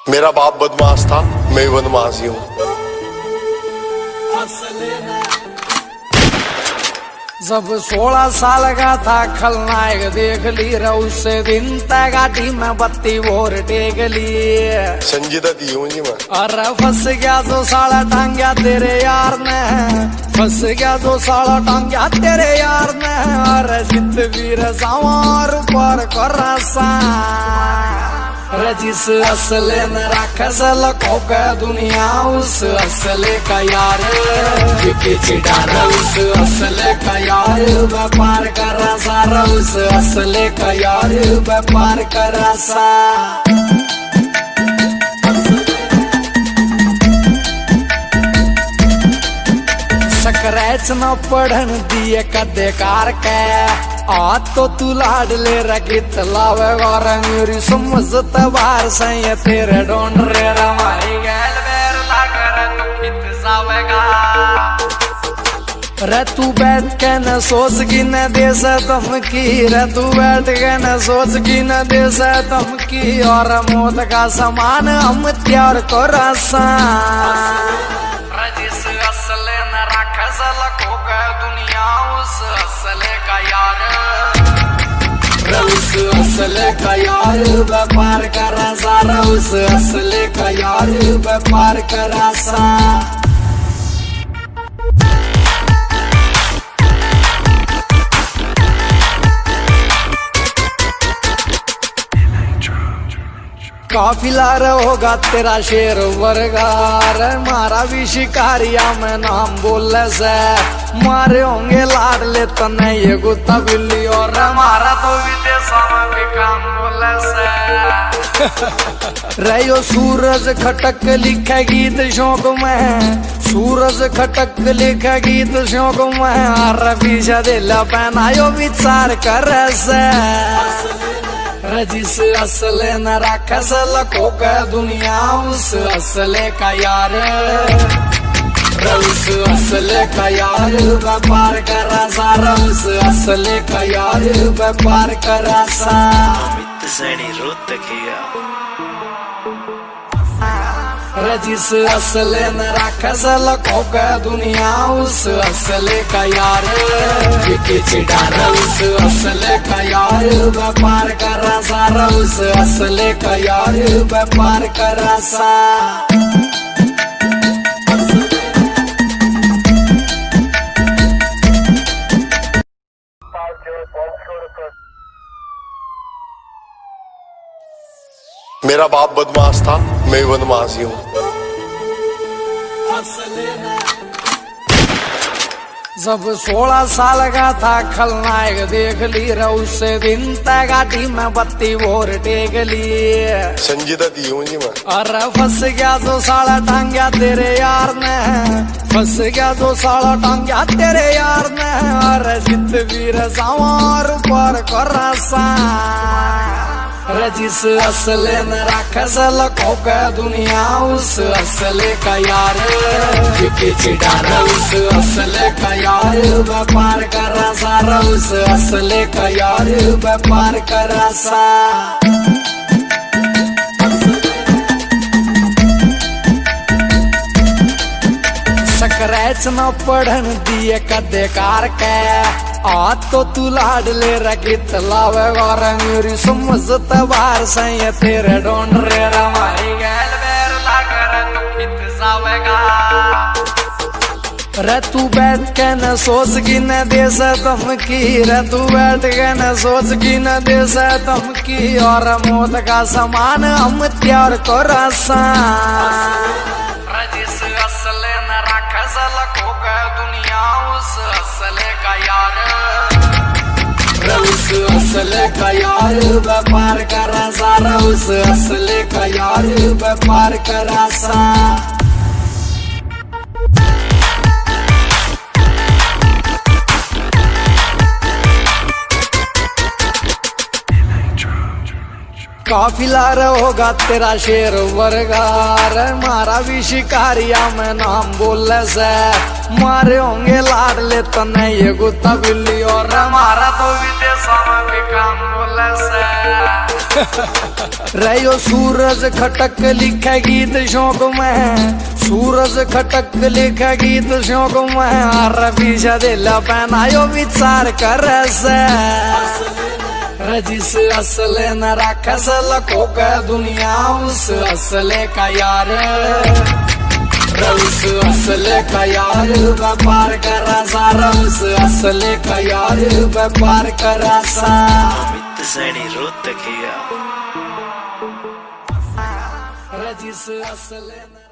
मेरा बाप बदमाश था, मैं बदमाश ही हूँ। जब 16 साल का था खलनायक देख ली रे उस दिन तय गाड़ी में बत्ती वोर टेक ली। संजीदा दी हूँ जी मैं। अरे फंस गया जो साला टांग्या तेरे यार ने, फंस गया जो साला टांग्या तेरे यार ने। अरे जित वीर सवार पर करसा जिस असले न रखस लको का दुनिया उस असले का यार चिड़ारा उस असले का यार व्यापार कर सारा उस असले का यार व्यापार कर सा। स्क्रैच न पढ़न दिए कदे कार के आज तो तू लाड ले रगित लावेगा रंगरी समझत बार सही तेरे डोंड रे रमाई गैल बेर लाकर तू खित जावेगा। रे तू बैठ के न सोच की न दे से धमकी, रे तू बैठ के न सोच की न दे से धमकी। और मौत का समान हम त्यार को रसा जिस असले न रखस लको का दुनिया उस असले का यार उस असले का यार व्यापार करा सारा उस असले का यार व्यापार करा सा। काफिला होगा तेरा शेर वर्गार मारा भी शिकारिया में नाम बोले से मारे होंगे लाडले तो नहीं ये गुत्ता बिल्ली और मारा तो विदेशों में भी काम बोले से। रहो सूरज खटक लिखे गीत शौक में, सूरज खटक लिखे गीत शौक में। और पीछे दिला पहनायो विचार कर से जिस असले न रखस लको का दुनिया उस असले का यार उस असले का यार व्यापार करा सारा उस असले का यार व्यापार करा सा। जिस असले न रखस लको का दुनिया उस असले का यार चिड़ारा उस असले का यार व्यापार करा सारा उस असले का यार व्यापार करा सा। मेरा बाप बदमाश था, मैं बदमाश ही हूँ। जब 16 साल का था खलनायक देख ली रे उस दिन तय गाड़ी में बत्ती वोर टेक ली। संजीदा दी हूँ जी मैं। अरे फंस गया जो साला टांग्या तेरे यार ने, फंस गया जो साला टांग्या तेरे यार ने। अरे जित वीर सवार पर करसा जिस असले न रखस लको का दुनिया उस असले का यार चिड़ारा उस असले का यार व्यापार करा सारा उस असले का यार व्यापार करा सा। स्क्रैच न पढ़न दिए कदे कार के आज तो तू लाड ले रगित लावेगा रंगरी समझत बार सही तेरे डोंड रे रमाई गैल बेर लाकर तू खित जावेगा। रे तू बैठ के न सोच की न दे से धमकी, रे तू बैठ के न सोच की न दे से धमकी। और मौत का समान हम त्यार को रसा जिस असले न रखस लको का दुनिया उस असले का यार उस असले का यार व्यापार करा सारा उस असले का यार व्यापार करा सा। काफिला होगा तेरा शेर वर्गार, मारा भी शिकारिया में नाम बोले से, मारे होंगे लाडले तने ये गुत्ता बिल्ली, और मारा तो विदेशों में भी काम बोले से। रहो सूरज खटक लिखे गीत शौक में, सूरज खटक लिखे गीत शौक में, रवि दिला पहनायो विचार कर से। जिस असले न राखस लखो का दुनिया, उस असले का यार, उस असले का यार व्यापार करा सारा, उस असले का यार व्यापार करा सा। जिस असले